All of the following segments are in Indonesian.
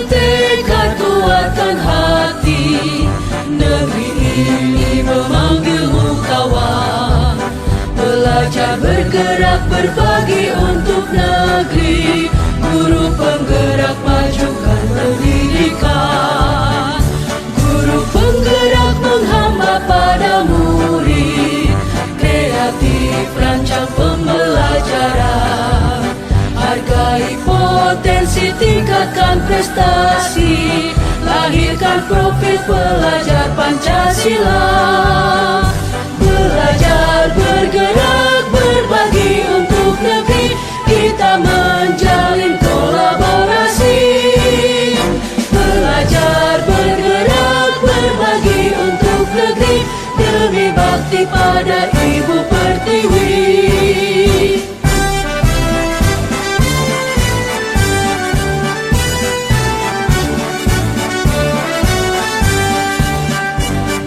tekad, kuatkan hati. Negeri ini memanggilmu kawan. Belajar, bergerak, berbagi untuk negeri. Guru penggerak, majukan pendidikan. Guru penggerak menghamba pada murid. Kreatif, rancang pembelajaran. Hargai potensi, tingkatkan prestasi. Lahirkan profil pelajar Pancasila. Belajar, bergerak, berbagi untuk negeri. Kita menjalin kolaborasi. Belajar, bergerak, berbagi untuk negeri. Demi bakti pada Ibu Pertiwi.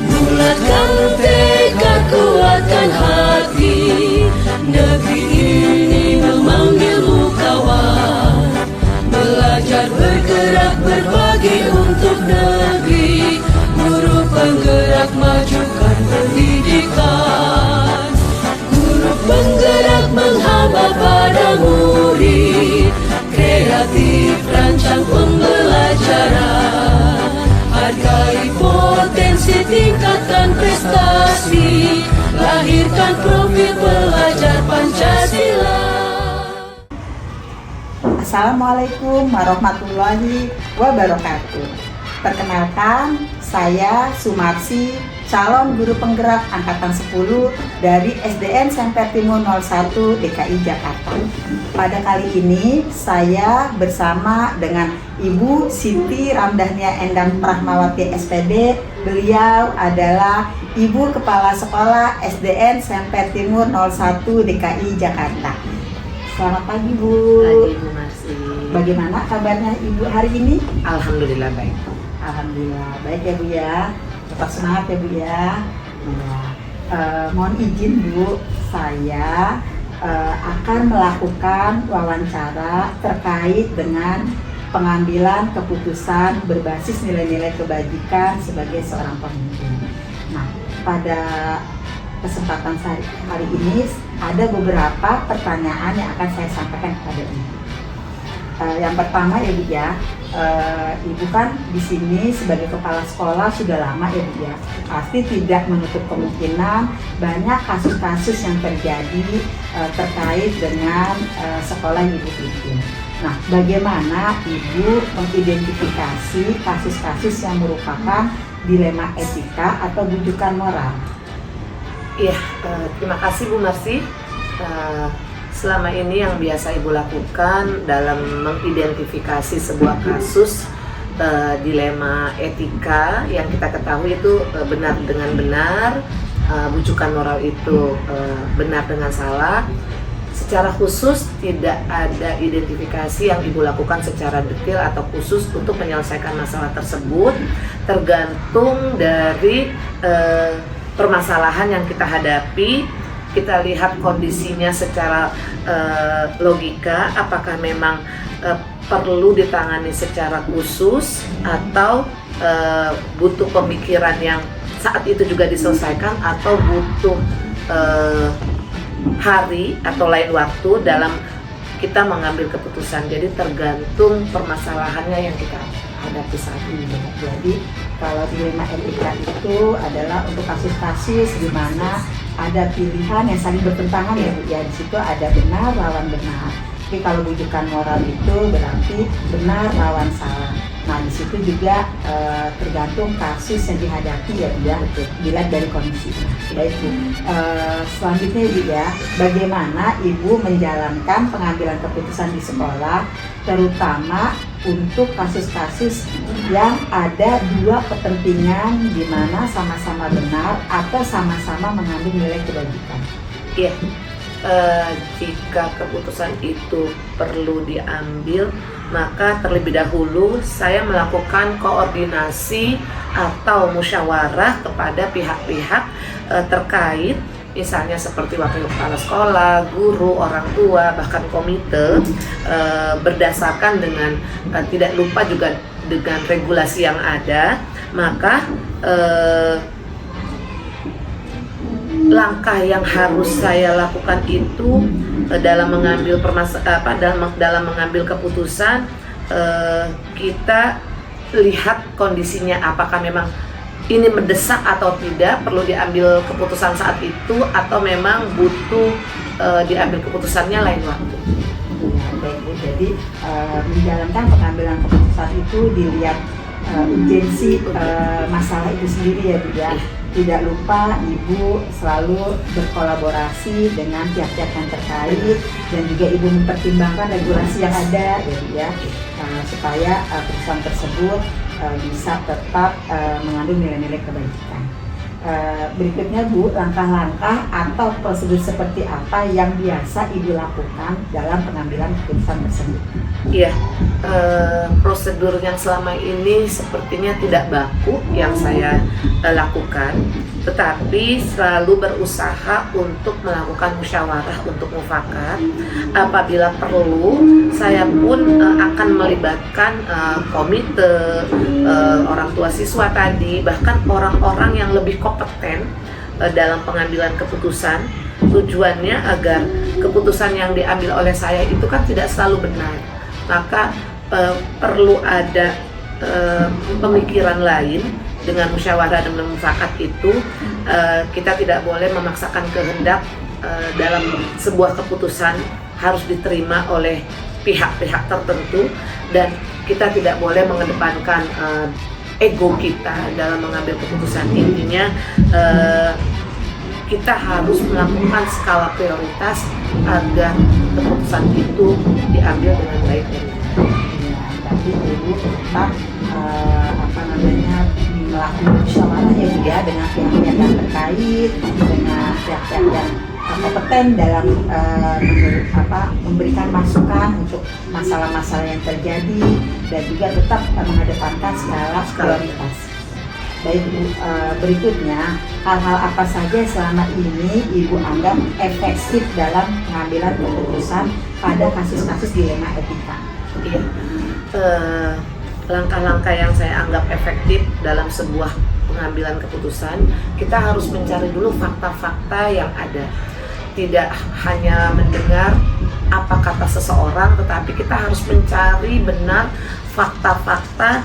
Bulatkan tekad, kuatkan hati. Negeri ini memanggilmu kawan. Belajar, bergerak, berbagi untuk negeri. Guru penggerak, majukan pendidikan. Guru penggerak menghamba pada murid. Kreatif, rancang pembelajaran. Hargai potensi, tingkatkan prestasi. Lahirkan profil pelajar Pancasila. Assalamualaikum warahmatullahi wabarakatuh. Perkenalkan, saya Sumarsi, calon guru penggerak angkatan 10 dari SDN Semper Timur 01 DKI Jakarta. Pada kali ini saya bersama dengan Ibu Siti Ramdhania Endang Prahmawati SPD. Beliau adalah Ibu Kepala Sekolah SDN Semper Timur 01 DKI Jakarta. Selamat pagi, Bu. Pagi, Bu Marsi. Bagaimana kabarnya Ibu hari ini? Alhamdulillah baik. Alhamdulillah baik ya, Bu ya. Tetap semangat ya, Bu ya. Mohon izin, Bu, saya akan melakukan wawancara terkait dengan pengambilan keputusan berbasis nilai-nilai kebajikan sebagai seorang pemimpin. Nah, pada kesempatan hari ini ada beberapa pertanyaan yang akan saya sampaikan kepada Ibu. Yang pertama ya, Bu ya, Ibu kan di sini sebagai kepala sekolah sudah lama ya, Bu ya. Pasti tidak menutup kemungkinan banyak kasus-kasus yang terjadi terkait dengan sekolah yang Ibu pimpin. Nah, bagaimana Ibu mengidentifikasi kasus-kasus yang merupakan dilema etika atau bujukan moral? Iya, terima kasih Bu Marsi. Selama ini yang biasa Ibu lakukan dalam mengidentifikasi sebuah kasus dilema etika yang kita ketahui itu benar dengan benar, bujukan moral itu benar dengan salah. Secara khusus tidak ada identifikasi yang Ibu lakukan secara detail atau khusus untuk menyelesaikan masalah tersebut, tergantung dari permasalahan yang kita hadapi. Kita lihat kondisinya secara logika, apakah memang perlu ditangani secara khusus atau butuh pemikiran yang saat itu juga diselesaikan, atau butuh hari atau lain waktu dalam kita mengambil keputusan. Jadi tergantung permasalahannya yang kita hadapi saat ini. Jadi kalau dilema etika itu adalah untuk kasus-kasus di mana ada pilihan yang saling bertentangan ya, Bu ya. Di situ ada benar lawan benar. Tapi kalau bujukan moral itu berarti benar lawan salah. Nah, di situ juga tergantung kasus yang dihadapi ya, Bu ya. Dilihat dari kondisi. Baik, Bu. Selanjutnya, Bu ya, bagaimana Ibu menjalankan pengambilan keputusan di sekolah, terutama untuk kasus-kasus yang ada dua kepentingan di mana sama-sama benar atau sama-sama mengambil nilai kebajikan? Iya. Jika keputusan itu perlu diambil, maka terlebih dahulu saya melakukan koordinasi atau musyawarah kepada pihak-pihak terkait misalnya seperti wakil kepala sekolah, guru, orang tua, bahkan komite, berdasarkan dengan tidak lupa juga dengan regulasi yang ada, maka langkah yang harus saya lakukan itu dalam mengambil dalam mengambil keputusan, kita lihat kondisinya apakah memang ini mendesak atau tidak, perlu diambil keputusan saat itu atau memang butuh diambil keputusannya lain waktu. Ya, baik Bu. Jadi menjalankan pengambilan keputusan itu dilihat urgensi masalah itu sendiri ya Bu ya. Tidak lupa Ibu selalu berkolaborasi dengan pihak-pihak yang terkait dan juga Ibu mempertimbangkan regulasi yang ada ya, supaya perusahaan tersebut bisa tetap mengandung nilai-nilai kebaikan. Berikutnya Bu, langkah-langkah atau prosedur seperti apa yang biasa Ibu lakukan dalam pengambilan keputusan tersebut? Iya, prosedur yang selama ini sepertinya tidak baku yang saya lakukan, tetapi selalu berusaha untuk melakukan musyawarah untuk mufakat. Apabila perlu, saya pun akan melibatkan komite, orang tua siswa tadi, bahkan orang-orang yang lebih kompeten dalam pengambilan keputusan. Tujuannya agar keputusan yang diambil oleh saya itu kan tidak selalu benar, maka perlu ada pemikiran lain. Dengan musyawarah dan mufakat itu kita tidak boleh memaksakan kehendak dalam sebuah keputusan harus diterima oleh pihak-pihak tertentu, dan kita tidak boleh mengedepankan ego kita dalam mengambil keputusan. Intinya kita harus melakukan skala prioritas agar keputusan itu diambil dengan baik dan benar. Tapi Ibu tetap melakukan musyawarah ya Bu ya, dengan pihak-pihak yang terkait, dengan pihak-pihak yang kompeten dalam memberikan masukan untuk masalah-masalah yang terjadi, dan juga tetap mengedepankan skala prioritas. Baik Bu, berikutnya hal-hal apa saja selama ini Ibu anggap efektif dalam pengambilan keputusan pada kasus-kasus dilema etika? Iya. Langkah-langkah yang saya anggap efektif dalam sebuah pengambilan keputusan, kita harus mencari dulu fakta-fakta yang ada. Tidak hanya mendengar apa kata seseorang, tetapi kita harus mencari benar fakta-fakta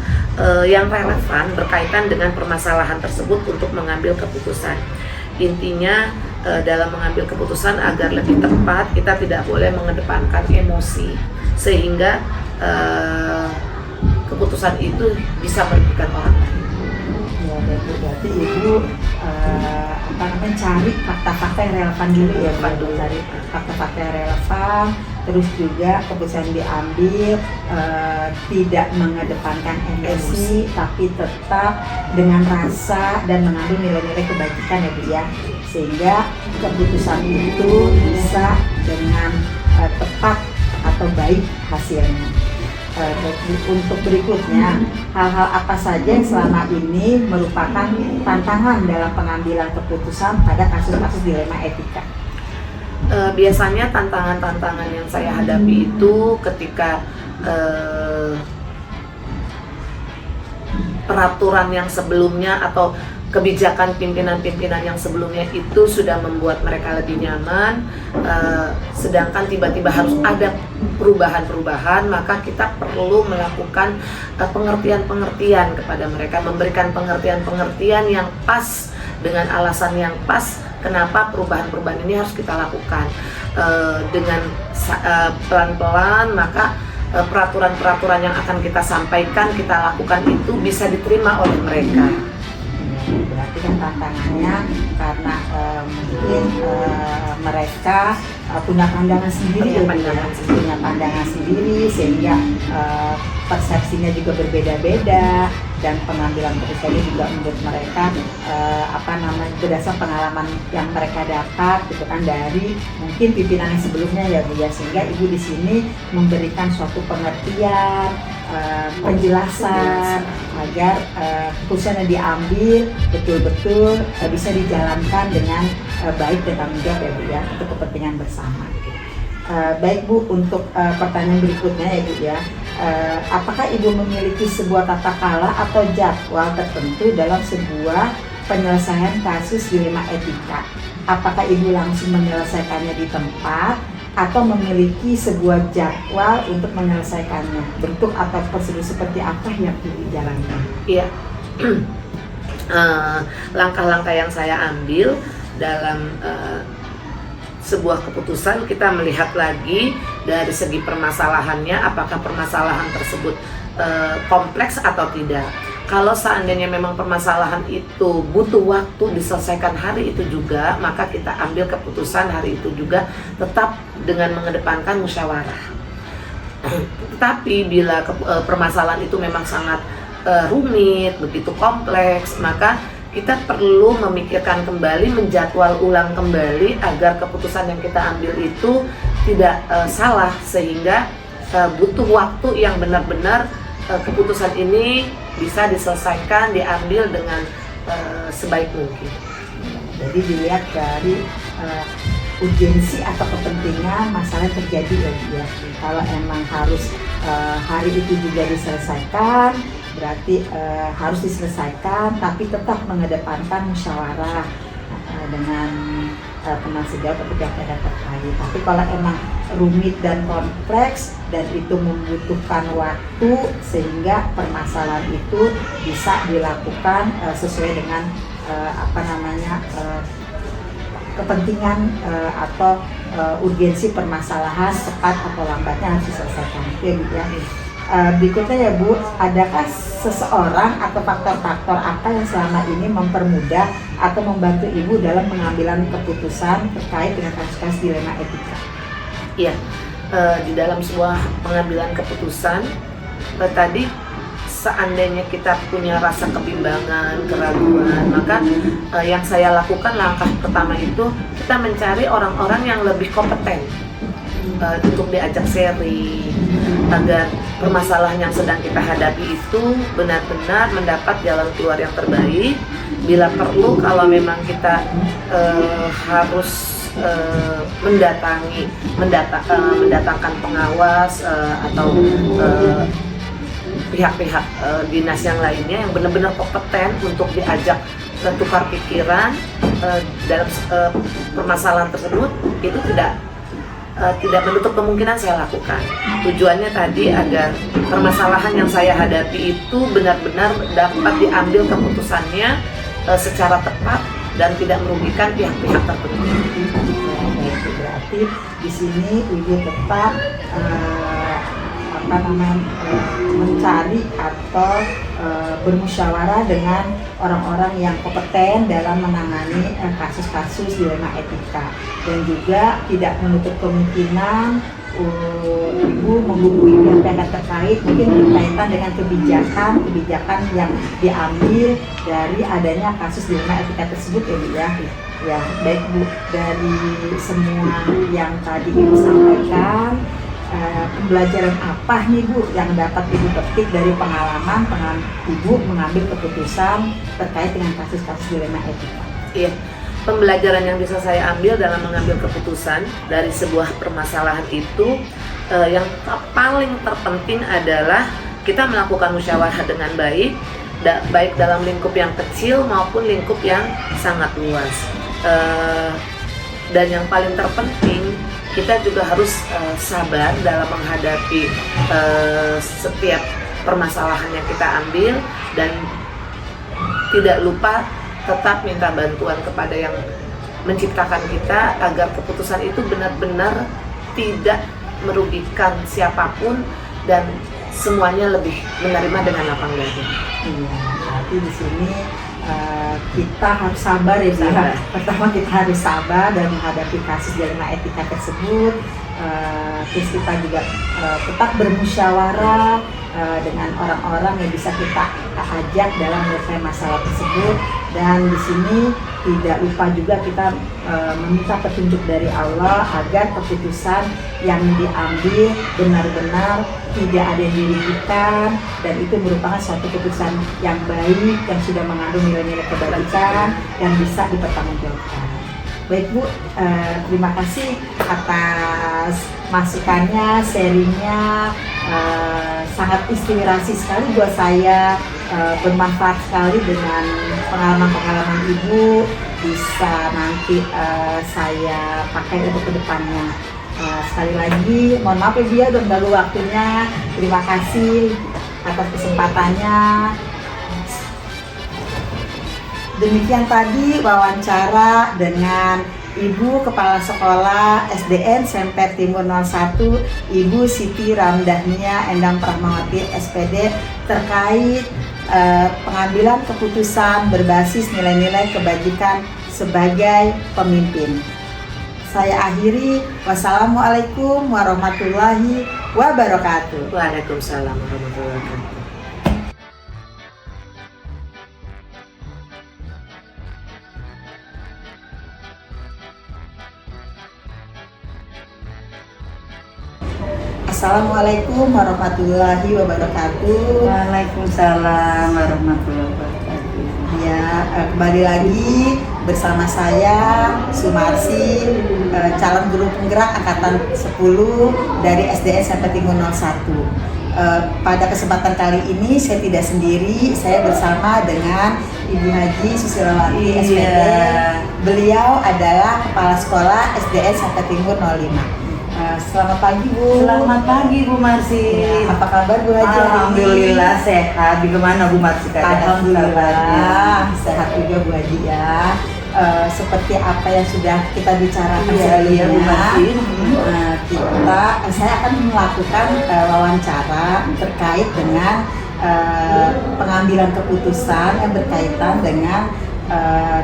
yang relevan berkaitan dengan permasalahan tersebut untuk mengambil keputusan. Intinya dalam mengambil keputusan agar lebih tepat, kita tidak boleh mengedepankan emosi, sehingga keputusan itu bisa merugikan orang lain. Ya, berarti Ibu mencari fakta-fakta yang relevan dulu ya, cari fakta-fakta yang relevan, terus juga keputusan diambil tidak mengedepankan emosi, tapi tetap dengan rasa dan mengandung nilai-nilai kebajikan ya Bu ya, sehingga keputusan itu bisa dengan tepat atau baik hasilnya. Untuk berikutnya, hal-hal apa saja yang selama ini merupakan tantangan dalam pengambilan keputusan pada kasus-kasus dilema etika? Biasanya tantangan-tantangan yang saya hadapi itu ketika peraturan yang sebelumnya atau kebijakan pimpinan-pimpinan yang sebelumnya itu sudah membuat mereka lebih nyaman, sedangkan tiba-tiba harus ada perubahan-perubahan, maka kita perlu melakukan pengertian-pengertian kepada mereka, memberikan pengertian-pengertian yang pas dengan alasan yang pas kenapa perubahan-perubahan ini harus kita lakukan. Dengan pelan-pelan, maka peraturan-peraturan yang akan kita sampaikan, kita lakukan itu bisa diterima oleh mereka. Berarti kan tantangannya karena mungkin mereka punya pandangan sendiri, punya pandangan sendiri, sehingga persepsinya juga berbeda-beda, dan pengambilan keputusannya juga menurut mereka berdasarkan pengalaman yang mereka dapat gitu kan dari mungkin pimpinan yang sebelumnya ya Bu ya, sehingga Ibu di sini memberikan suatu pengertian, penjelasan agar keputusan yang diambil betul-betul bisa dijalankan dengan baik dan tanggung jawab ya Bu ya, untuk kepentingan bersama. Baik Bu, untuk pertanyaan berikutnya ya Bu ya, apakah Ibu memiliki sebuah tata kala atau jadwal tertentu dalam sebuah penyelesaian kasus dilema etika? Apakah Ibu langsung menyelesaikannya di tempat atau memiliki sebuah jadwal untuk menyelesaikannya? Bentuk atau prosedur seperti apa yang Ibu jalankan? Iya. Langkah-langkah yang saya ambil dalam sebuah keputusan, kita melihat lagi dari segi permasalahannya, apakah permasalahan tersebut kompleks atau tidak. Kalau seandainya memang permasalahan itu butuh waktu diselesaikan hari itu juga, maka kita ambil keputusan hari itu juga, tetap dengan mengedepankan musyawarah. Tetapi bila permasalahan itu memang sangat rumit, begitu kompleks, maka kita perlu memikirkan kembali, menjadwal ulang kembali agar keputusan yang kita ambil itu tidak salah, sehingga butuh waktu yang benar-benar keputusan ini bisa diselesaikan, diambil dengan sebaik mungkin. Jadi dilihat dari urgensi atau kepentingan masalah yang terjadi ya. Kalau emang harus hari itu juga diselesaikan, berarti harus diselesaikan, tapi tetap mengedepankan musyawarah dengan teman sejawat atau pihak-pihak terkait. Tapi kalau emang rumit dan kompleks dan itu membutuhkan waktu sehingga permasalahan itu bisa dilakukan sesuai dengan kepentingan atau urgensi permasalahan, cepat atau lambatnya harus diselesaikan. Itu ya Bu ya. Berikutnya ya Bu, adakah seseorang atau faktor-faktor apa yang selama ini mempermudah atau membantu Ibu dalam pengambilan keputusan terkait dengan kasus-kasus dilema etika? Iya, di dalam sebuah pengambilan keputusan, tadi seandainya kita punya rasa kebimbangan, keraguan, maka yang saya lakukan langkah pertama itu kita mencari orang-orang yang lebih kompeten untuk diajak sharing agar permasalahan yang sedang kita hadapi itu benar-benar mendapat jalan keluar yang terbaik. Bila perlu, kalau memang kita harus mendatangkan pengawas atau pihak-pihak dinas yang lainnya yang benar-benar kompeten untuk diajak tukar pikiran dalam permasalahan tersebut, itu tidak menutup kemungkinan saya lakukan. Tujuannya tadi agar permasalahan yang saya hadapi itu benar-benar dapat diambil keputusannya secara tepat dan tidak merugikan pihak-pihak tertentu. Berarti di sini Ibu tetap mencari atau bermusyawarah dengan orang-orang yang kompeten dalam menangani kasus-kasus dilema etika, dan juga tidak menutup kemungkinan Ibu menghubungi pihak terkait mungkin berkaitan dengan kebijakan yang diambil dari adanya kasus dilema etika tersebut ya Bu ya. Ya, baik Bu, dari semua yang tadi Ibu sampaikan, pembelajaran apa nih Bu yang dapat Ibu petik dari pengalaman Ibu mengambil keputusan terkait dengan kasus-kasus dilema etika? Iya, pembelajaran yang bisa saya ambil dalam mengambil keputusan dari sebuah permasalahan itu, yang paling terpenting adalah kita melakukan musyawarah dengan baik, baik dalam lingkup yang kecil maupun lingkup yang sangat luas. Dan yang paling terpenting, kita juga harus sabar dalam menghadapi setiap permasalahan yang kita ambil, dan tidak lupa tetap minta bantuan kepada yang menciptakan kita agar keputusan itu benar-benar tidak merugikan siapapun dan semuanya lebih menerima dengan lapang dada. Iya, berarti di sini kita harus sabar ya Bu. Pertama kita harus sabar dan menghadapi kasus dilema etika tersebut. Terus kita juga tetap bermusyawarah dengan orang-orang yang bisa kita ajak dalam menyelesaikan masalah tersebut, dan di sini tidak lupa juga kita meminta petunjuk dari Allah agar keputusan yang diambil benar-benar tidak ada yang dirugikan, dan itu merupakan suatu keputusan yang baik yang sudah mengandung nilai-nilai kebaikan yang bisa dipertanggungjawabkan. Baik Bu, terima kasih atas masukannya, sharingnya, sangat inspirasi sekali buat saya, bermanfaat sekali dengan pengalaman-pengalaman Ibu, bisa nanti saya pakai untuk kedepannya. Sekali lagi, mohon maaf ya Bu ya, udah mengganggu waktunya. Terima kasih atas kesempatannya. Demikian tadi wawancara dengan Ibu Kepala Sekolah SDN Semper Timur 01, Ibu Siti Ramdhania Endang Prahmawati SPD terkait pengambilan keputusan berbasis nilai-nilai kebajikan sebagai pemimpin. Saya akhiri, wassalamualaikum warahmatullahi wabarakatuh. Waalaikumsalam warahmatullahi wabarakatuh. Assalamualaikum warahmatullahi wabarakatuh. Waalaikumsalam warahmatullahi wabarakatuh. Ya, kembali lagi bersama saya Sumarsi, calon guru penggerak angkatan 10 dari SDN Semper Timur 01. Pada kesempatan kali ini saya tidak sendiri, saya bersama dengan Ibu Haji Susilawati SPD. Beliau adalah Kepala Sekolah SDN Semper Timur 05. Selamat pagi Bu. Selamat pagi Bu Marsi. Ya, apa kabar Bu Haji? Alhamdulillah sehat. Di mana Bu Marsi? Alhamdulillah sehat juga Bu Haji ya. Seperti apa yang sudah kita bicarakan Iya Bu Marsi. Saya akan melakukan wawancara terkait dengan pengambilan keputusan yang berkaitan dengan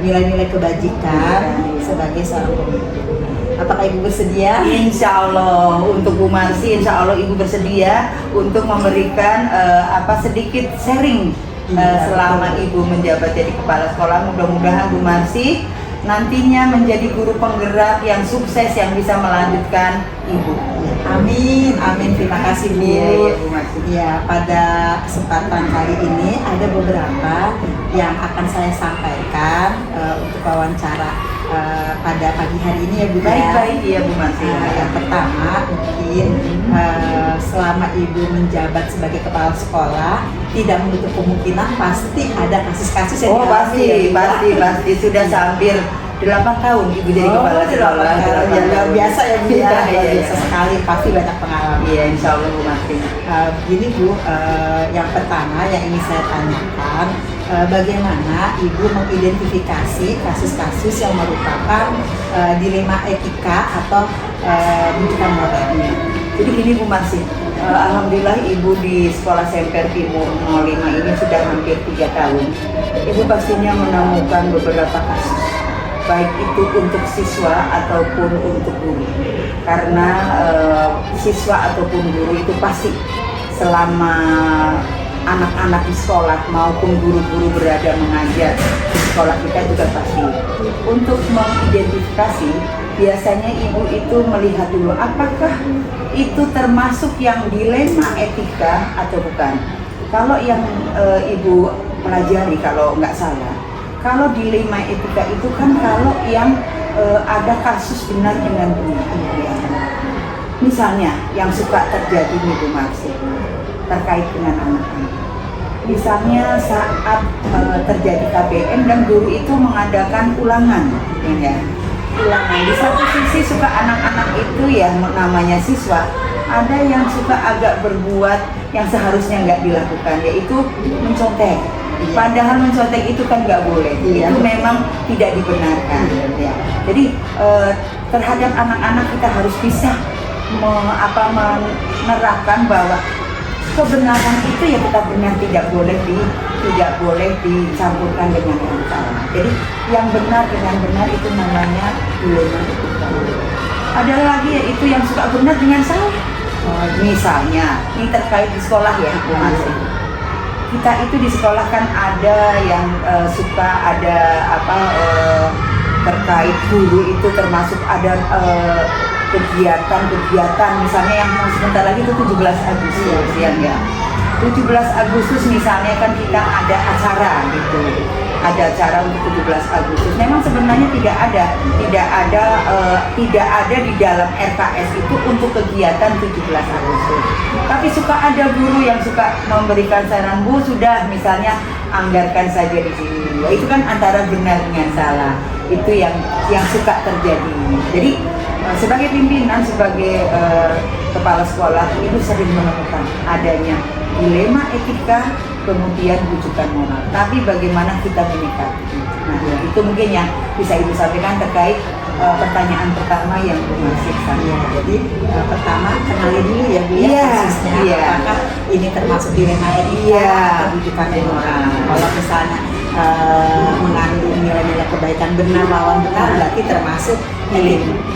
nilai-nilai kebajikan sebagai seorang pemimpin. Apakah Ibu bersedia? Insya Allah untuk Bu Marsi, Insya Allah Ibu bersedia untuk memberikan sedikit sharing selama Ibu menjabat jadi kepala sekolah. Mudah-mudahan Bu Marsi nantinya menjadi guru penggerak yang sukses yang bisa melanjutkan Ibu. Amin, amin. Terima kasih Bu. Iya, Bu Marsi. Ya, pada kesempatan kali ini ada beberapa yang akan saya sampaikan untuk wawancara pada pagi hari ini ya Bu. Baik-baik ya Bu Marsi. Yang pertama mungkin selama Ibu menjabat sebagai kepala sekolah tidak menutup kemungkinan pasti ada kasus-kasus yang dialami pasti sudah hampir 8 tahun Ibu jadi kepala sekolah. Ya, luar biasa ya Bu ya, Iya. biasa sekali, pasti banyak pengalaman. Iya, Insya Allah Bu Marsi. Begini Bu, yang pertama yang ingin saya tanyakan, bagaimana Ibu mengidentifikasi kasus-kasus yang merupakan dilema etika atau rujukan moral? Jadi gini Bu Marsi, alhamdulillah Ibu di Sekolah Semper Timur 05 ini sudah hampir 3 tahun. Ibu pastinya menemukan beberapa kasus, baik itu untuk siswa ataupun untuk guru. Karena siswa ataupun guru itu pasti selama anak-anak di sekolah maupun guru-guru berada mengajar di sekolah kita juga pasti. Untuk mengidentifikasi, biasanya Ibu itu melihat dulu apakah itu termasuk yang dilema etika atau bukan. Kalau yang Ibu pelajari, kalau nggak salah, kalau dilema etika itu kan kalau yang ada kasus benar dengan benar. Misalnya yang suka terjadi nih Bu Marsi terkait dengan anak-anak. Misalnya saat terjadi KBM dan guru itu mengadakan ulangan, ya. Ulangan di satu sisi suka anak-anak itu yang namanya siswa, ada yang suka agak berbuat yang seharusnya nggak dilakukan, yaitu mencontek. Padahal mencontek itu kan nggak boleh, itu memang tidak dibenarkan. Ya. Jadi terhadap anak-anak kita harus bisa menerapkan bahwa kebenaran itu ya tetap benar, tidak boleh dicampurkan dengan yang salah. Jadi yang benar dengan benar itu namanya dilema etika. Ada lagi yaitu yang suka benar dengan salah. Misalnya ini terkait di sekolah ya Bu Marsi. Kita itu di sekolah kan ada yang suka ada terkait guru itu termasuk ada kegiatan misalnya yang sebentar lagi itu 17 Agustus ya. 17 Agustus misalnya kan kita ada acara gitu. ada acara untuk 17 Agustus. Memang sebenarnya tidak ada di dalam RKS itu untuk kegiatan 17 Agustus. Tapi suka ada guru yang suka memberikan saran, Bu, sudah misalnya anggarkan saja di sini. Ya, itu kan antara benar dengan salah. Itu yang suka terjadi. Jadi sebagai pimpinan, sebagai kepala sekolah, ibu sering menemukan adanya dilema etika, kemudian rujukan moral. Tapi bagaimana kita menyikapi? Nah, itu mungkin yang bisa ibu sampaikan terkait pertanyaan pertama yang Bu Marsih Ya, jadi pertama kenali dulu ya Bu ya Iya, kasusnya, iya. apakah ini termasuk dilema etika Iya. atau rujukan moral. Kalau misalnya mengandung nilai-nilai kebaikan benar lawan benar, berarti termasuk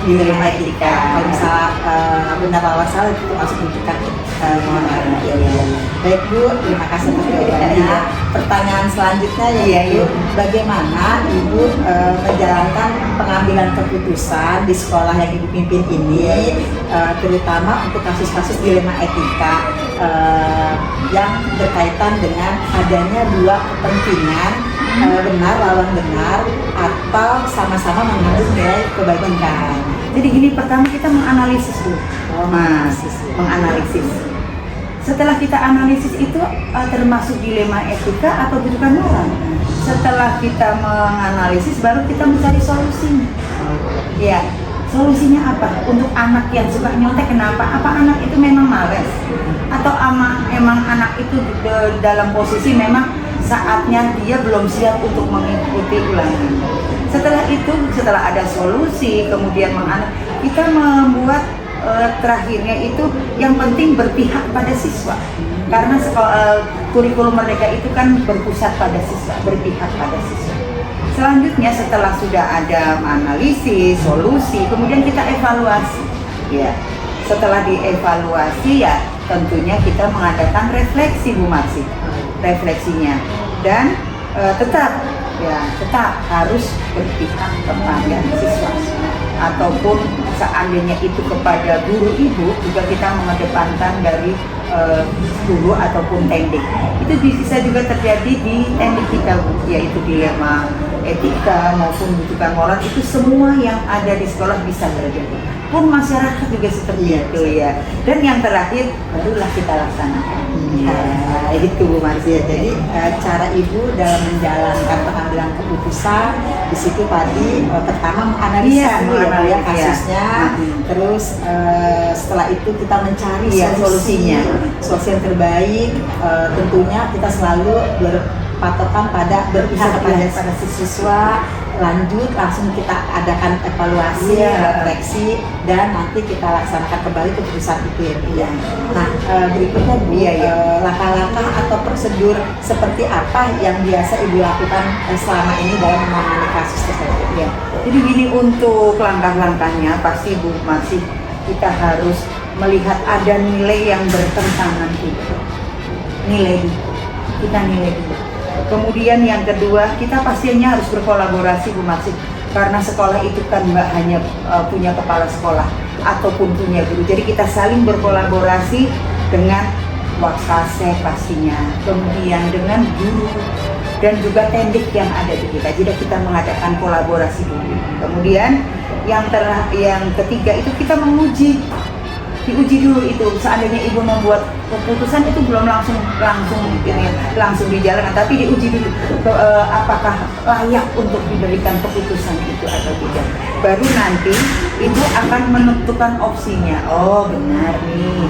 dilema etika. Kalau misalnya benar lawan salah, itu termasuk rujukan moral. Baik Bu, terima kasih atas jawabannya. Pertanyaan selanjutnya yaitu bagaimana Ibu menjalankan pengambilan keputusan di sekolah yang Ibu pimpin ini, terutama untuk kasus-kasus dilema etika yang berkaitan dengan adanya dua kepentingan, benar lawan benar atau sama-sama mengandung nilai kebaikan. Jadi gini, pertama kita menganalisis dulu. Menganalisis. Setelah kita analisis itu termasuk dilema etika atau rujukan moral. Setelah kita menganalisis, baru kita mencari solusinya. Ya, solusinya apa? Untuk anak yang suka nyontek, kenapa? Apa anak itu memang malas? Atau emang anak itu dalam posisi memang saatnya dia belum siap untuk mengikuti ulangan. Setelah itu, setelah ada solusi, kemudian kita membuat terakhirnya itu yang penting berpihak pada siswa, karena kurikulum mereka itu kan berpusat pada siswa, berpihak pada siswa. Selanjutnya setelah sudah ada analisis, solusi, kemudian kita evaluasi. Ya, setelah dievaluasi ya tentunya kita mengadakan refleksi, Bu Marsih, refleksinya, dan tetap harus berpihak kepada siswa, ataupun seandainya itu kepada guru ibu juga kita mengedepankan dari guru ataupun teknik. Itu bisa juga terjadi di teknik kita, Bu, yaitu dilema etika maupun rujukan moral, itu semua yang ada di sekolah bisa terjadi. Pun masyarakat juga seperti itu ya. Dan yang terakhir barulah kita laksanakan. Itu Bu Marsih. Jadi cara Ibu dalam menjalankan pengambilan keputusan di situ tadi pertama menganalisa dulu ya Bu ya kasusnya, terus setelah itu kita mencari solusinya, solusi yang terbaik. Tentunya kita selalu berpatokan pada berpihak pada siswa. Lanjut langsung kita adakan evaluasi, refleksi, dan nanti kita laksanakan kembali keputusan itu ya. Nah, berikutnya Bu, langkah-langkah atau prosedur seperti apa yang biasa Ibu lakukan selama ini dalam menangani kasus tersebut ya? Jadi gini, untuk langkah-langkahnya pasti Bu Marsih, kita harus melihat ada nilai yang bertentangan itu. Nilai dulu. Kita nilai dulu. Kemudian yang kedua, kita pastinya harus berkolaborasi, Bu Marsih, karena sekolah itu kan nggak hanya punya kepala sekolah ataupun punya guru. Jadi kita saling berkolaborasi dengan Wakasek pastinya, kemudian dengan guru dan juga tendik yang ada di kita. Jadi kita mengadakan kolaborasi dulu. Kemudian yang ketiga itu kita diuji dulu itu. Seandainya ibu membuat keputusan itu belum langsung dijalankan, tapi diuji dulu apakah layak untuk diberikan keputusan itu atau tidak. Baru nanti ibu akan menentukan opsinya. Oh benar nih,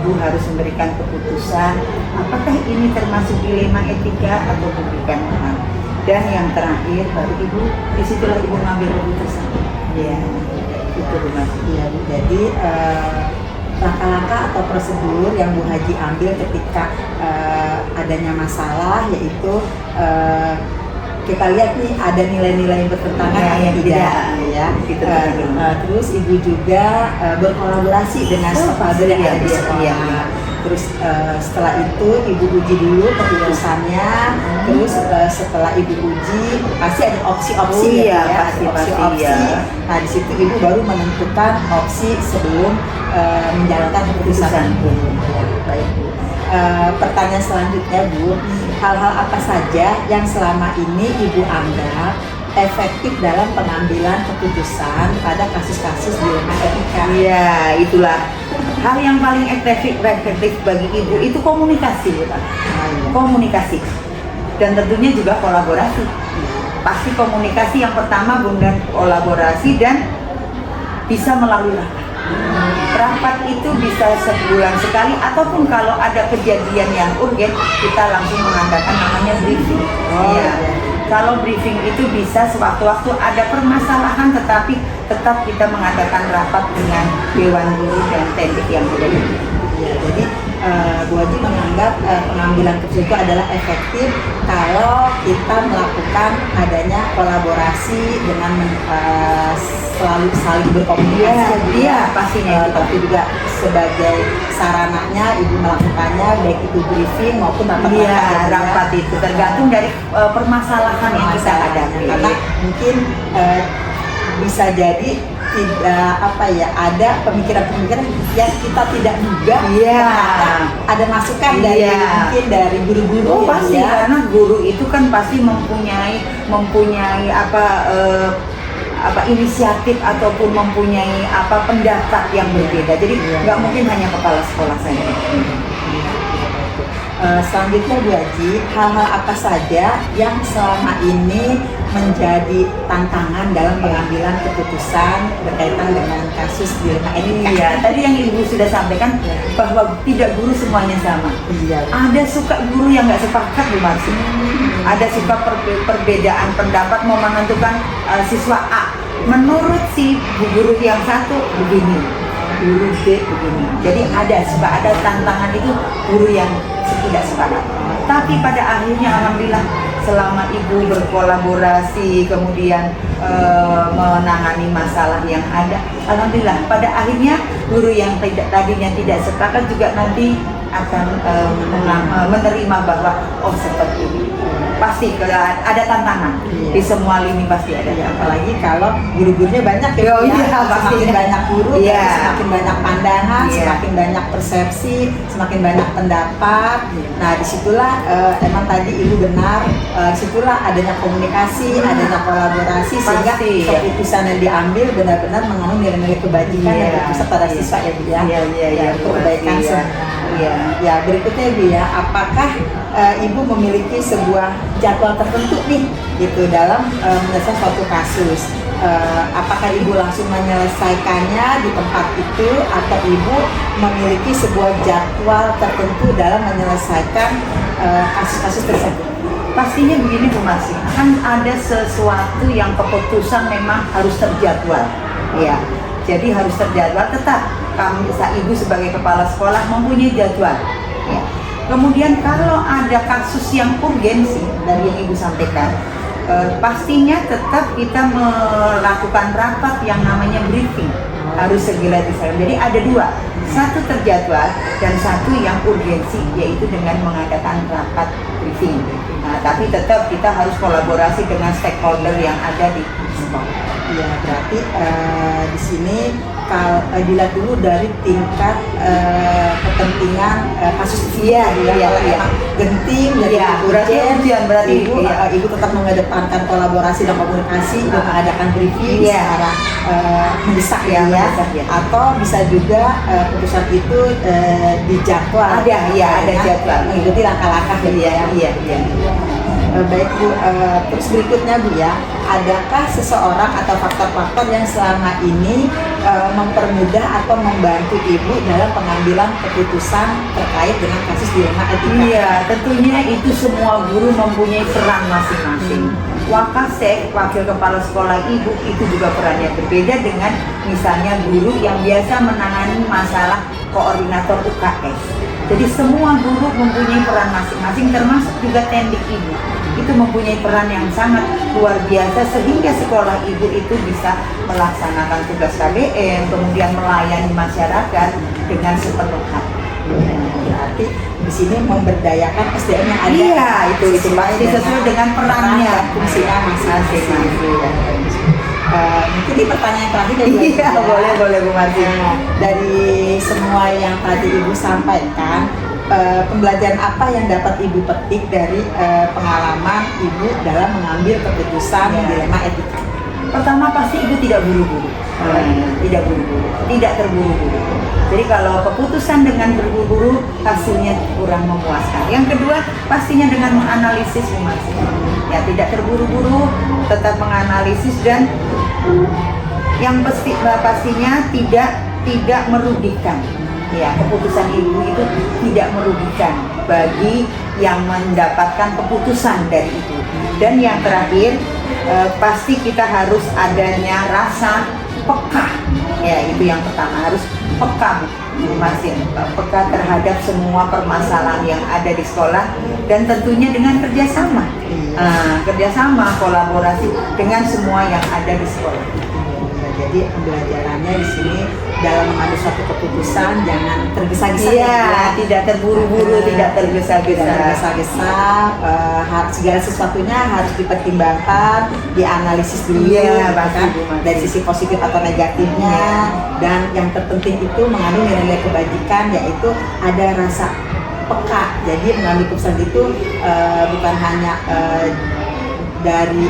ibu harus memberikan keputusan apakah ini termasuk dilema etika atau bukan. Dan yang terakhir baru ibu, disitulah ibu ngambil keputusan. Ya, itu Bu Marsih. Iya Bu. Jadi langkah-langkah atau prosedur yang Bu Haji ambil ketika adanya masalah, yaitu kita lihat nih ada nilai-nilai yang bertentangan atau tidak ya. Terus Ibu juga berkolaborasi dengan stakeholder yang ada di sekolah. Terus setelah itu Ibu uji dulu keputusannya. Terus setelah Ibu uji pasti ada opsi-opsi opsi-opsi. Nah di situ Ibu baru menentukan opsi sebelum menjalankan keputusan itu. Baik Bu. pertanyaan selanjutnya Bu, hal-hal apa saja yang selama ini Ibu anggap efektif dalam pengambilan keputusan pada kasus-kasus dilema etika? Iya, itulah hal yang paling efektif bagi ibu itu komunikasi, bukan? Komunikasi dan tentunya juga kolaborasi. Pasti komunikasi yang pertama, kemudian kolaborasi dan bisa melalui rapat. Rapat itu bisa sebulan sekali ataupun kalau ada kejadian yang urgen kita langsung mengadakan namanya briefing. Iya. Kalau briefing itu bisa sewaktu-waktu ada permasalahan tetapi tetap kita mengadakan rapat dengan Dewan Guru dan Tendik yang ada di sini. Ya, jadi Bu Haji menganggap pengambilan keputusan itu adalah efektif kalau kita melakukan adanya kolaborasi dengan selalu saling berkomunikasi. Iya, pastinya itu. Tapi juga sebagai sarananya Ibu melakukannya baik itu briefing maupun rapat. Iya, rapat itu tergantung dari permasalahan yang kita hadapi. Karena mungkin bisa jadi tidak ada pemikiran-pemikiran yang kita tidak duga. Iya. Ada masukan dari mungkin dari guru-guru. Oh pasti ya. karena guru itu kan pasti mempunyai inisiatif ataupun mempunyai pendapat yang berbeda. Jadi nggak mungkin hanya kepala sekolah saja. Selanjutnya Bu Haji, hal-hal apa saja yang selama ini menjadi tantangan dalam pengambilan keputusan berkaitan dengan kasus dilema etika? Iya, tadi yang Ibu sudah sampaikan bahwa tidak guru semuanya sama. Iya. Ada suka guru yang nggak sepakat Bu Marsi. Ada suka perbedaan pendapat mau menentukan siswa A. Menurut si guru yang satu begini, guru B begini. Jadi ada tantangan itu guru yang tidak sepakat. Tapi pada akhirnya alhamdulillah selama Ibu berkolaborasi kemudian menangani masalah yang ada, alhamdulillah pada akhirnya guru yang tadinya tidak sepakat juga nanti akan menerima bahwa seperti ini. Pasti ada tantangan di semua lini, pasti ada. Apalagi kalau guru-gurunya banyak ya, semakin banyak guru, semakin banyak pandangan, semakin banyak persepsi, semakin banyak pendapat. Nah disitulah emang tadi Ibu benar, disitulah adanya komunikasi, adanya kolaborasi sehingga keputusan yang diambil benar-benar mengandung nilai-nilai kebajikan yang berpusat pada siswa ya Bu ya, untuk kebaikan semua. Ya berikutnya Bu ya, apakah Ibu memiliki sebuah jadwal tertentu nih gitu dalam menyelesaikan suatu kasus? Apakah Ibu langsung menyelesaikannya di tempat itu atau Ibu memiliki sebuah jadwal tertentu dalam menyelesaikan kasus-kasus tersebut? Pastinya begini Bu Marsi, kan ada sesuatu yang keputusan memang harus terjadwal. Ya, jadi harus terjadwal. Tetap Ibu sebagai kepala sekolah mempunyai jadwal. Ya. Kemudian kalau ada kasus yang urgensi dari yang Ibu sampaikan, pastinya tetap kita melakukan rapat yang namanya briefing, harus segera disampaikan. Jadi ada dua, satu terjadwal dan satu yang urgensi, yaitu dengan mengadakan rapat briefing. Nah, tapi tetap kita harus kolaborasi dengan stakeholder yang ada di sekolah. Ya, berarti di sini kalau dilihat dulu dari tingkat kepentingan kasus itu. Kalau genting berarti Ibu tetap mengedepankan kolaborasi dan komunikasi dan mengadakan briefing secara mendesak atau bisa juga keputusan itu dijadwal. Ada jadwal mengikuti langkah-langkah Baik Bu, terus berikutnya Bu ya, adakah seseorang atau faktor-faktor yang selama ini mempermudah atau membantu Ibu dalam pengambilan keputusan terkait dengan kasus dilema etika? Iya, tentunya itu semua guru mempunyai peran masing-masing. Wakasek, wakil kepala sekolah Ibu, itu juga perannya berbeda dengan misalnya guru yang biasa menangani masalah koordinator UKS. Jadi semua guru mempunyai peran masing-masing, termasuk juga tendik Ibu. Itu mempunyai peran yang sangat luar biasa sehingga sekolah Ibu itu bisa melaksanakan tugas KBM, kemudian melayani masyarakat dengan sepenuh hati. Berarti di sini memberdayakan SDM yang ada. Iya, itu pasti sesuai dengan perannya, fungsinya masing-masing. Mungkin di pertanyaan terakhir dari boleh Bu Marti. Dari semua yang tadi Ibu sampaikan, pembelajaran apa yang dapat Ibu petik dari pengalaman Ibu dalam mengambil keputusan dilema etika? Pertama pasti ibu tidak buru-buru, tidak buru-buru, tidak terburu-buru. Jadi kalau keputusan dengan berburu-buru hasilnya kurang memuaskan. Yang kedua pastinya dengan menganalisis ya tidak terburu-buru, tetap menganalisis dan yang pastinya tidak merugikan. Ya, keputusan ibu itu tidak merugikan bagi yang mendapatkan keputusan dari itu. Dan yang terakhir pasti kita harus adanya rasa peka. Ya, itu yang pertama, harus peka, masih peka terhadap semua permasalahan yang ada di sekolah dan tentunya dengan kerjasama, kerjasama kolaborasi dengan semua yang ada di sekolah. Jadi pembelajarannya di sini dalam mengambil suatu keputusan jangan tergesa-gesa. Iya, tidak terburu-buru, tidak tergesa-gesa. Segala sesuatunya harus dipertimbangkan, dianalisis dulu, Iya, kan? pasti, Dari sisi positif atau negatifnya. Dan yang terpenting itu mengandung nilai-nilai kebajikan, yaitu ada rasa peka. Jadi mengambil keputusan itu bukan hanya dari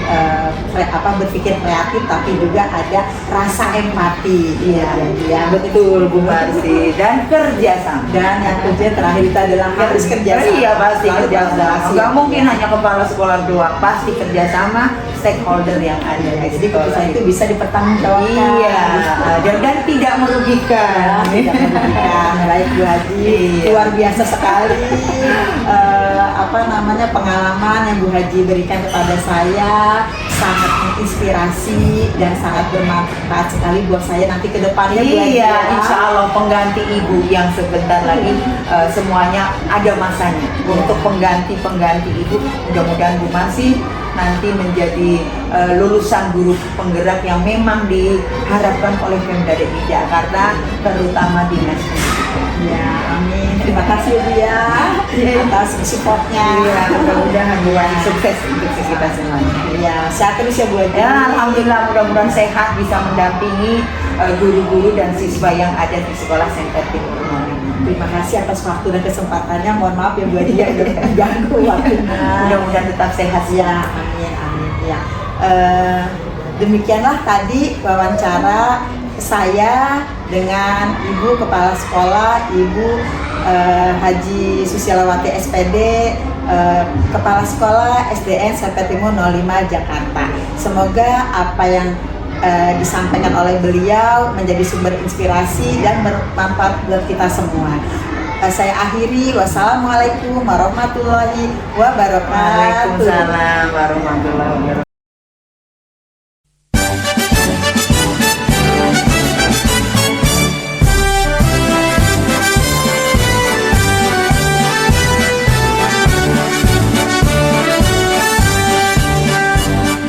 berpikir kreatif, tapi juga ada rasa empati. Iya, betul Bu Marsi, dan kerjasama. Dan yang terakhir itu adalah harus kerjasama. Iya, pasti Lalu kerjasama. kolaborasi. Nggak mungkin hanya kepala sekolah doang, pasti kerjasama stakeholder yang ada. Jadi keputusan itu bisa dipertanggungjawabkan. Iya, dan tidak merugikan. Tidak merugikan. Baik Bu Haji, Iya. luar biasa sekali pengalaman yang Bu Haji berikan kepada saya, sangat menginspirasi dan sangat bermanfaat sekali buat saya nanti ke depannya Bu Haji. Iya, insya Allah pengganti ibu yang sebentar lagi semuanya ada masanya untuk pengganti ibu. Mudah-mudahan Bu Marsi nanti menjadi lulusan guru penggerak yang memang diharapkan oleh Pemda DKI Jakarta, terutama dinas pendidikan. Ya, amin. Terima kasih Bu ya atas supportnya. Iya, mudah-mudahan Bu Haji sukses untuk kita semuanya. Ya, sehat terus ya Bu Haji. Ya, alhamdulillah, mudah-mudahan sehat bisa mendampingi guru-guru dan siswa yang ada di sekolah Center Timur Noli. Terima kasih atas waktu dan kesempatannya. Mohon maaf ya Bu Haji ya udah mengganggu waktunya. Mudah-mudahan tetap sehat Ya, amin, amin. Ya, demikianlah tadi wawancara saya dengan Ibu Kepala Sekolah, Ibu Haji Susialawati SPD, Kepala Sekolah SDN Center Timur 05 Jakarta. Semoga apa yang disampaikan oleh beliau menjadi sumber inspirasi dan bermanfaat buat kita semua. Saya akhiri, wassalamualaikum warahmatullahi wabarakatuh. Waalaikumsalam warahmatullahi wabarakatuh.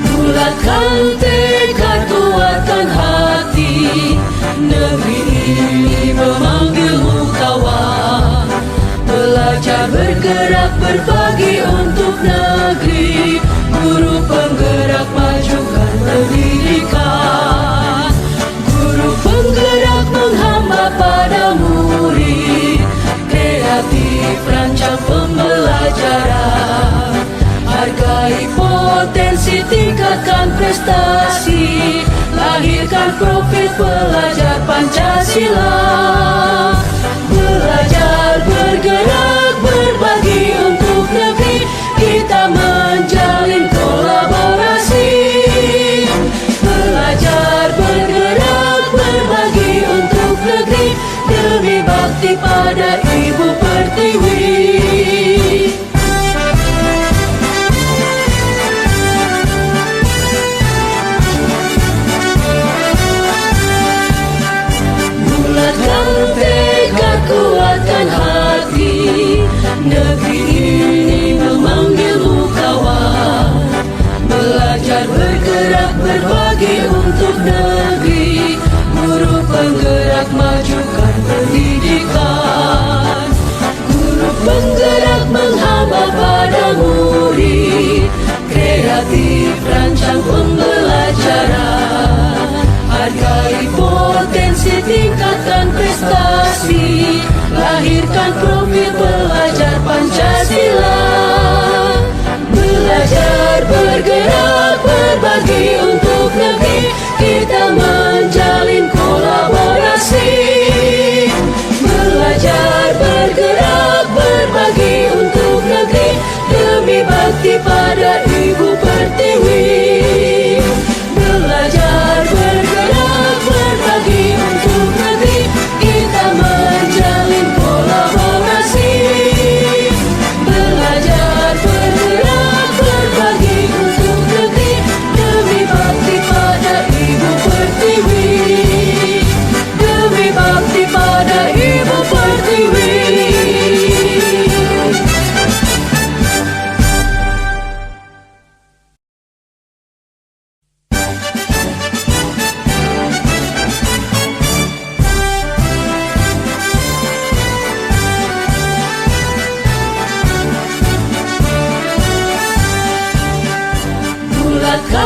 Bulatkan tekad, kuatkan hati, negeri ini memanggilmu kawan. Belajar bergerak berbagi untuk negeri, guru penggerak majukan pendidikan. Guru penggerak menghamba pada murid, kreatif rancang pembelajaran. Hargai potensi, tingkatkan prestasi, lahirkan profil pelajar Pancasila. Belajar, bergerak, berbagi untuk negeri, kita menjalin kolaborasi. Belajar, bergerak, berbagi untuk negeri, demi bakti pada Ibu Pertiwi. Bulatkan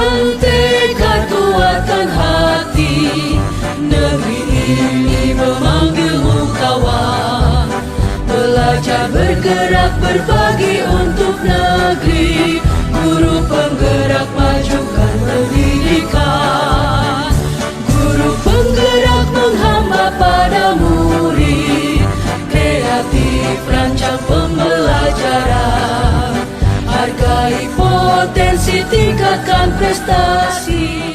Dengan tekad kuatkan hati, negeri ini memanggilmu kawan. Belajar bergerak berbagi untuk negeri, guru penggerak majukan pendidikan. Guru penggerak menghamba pada murid, kreatif rancang pembelajaran. Hargai potensi, tingkatkan prestasi.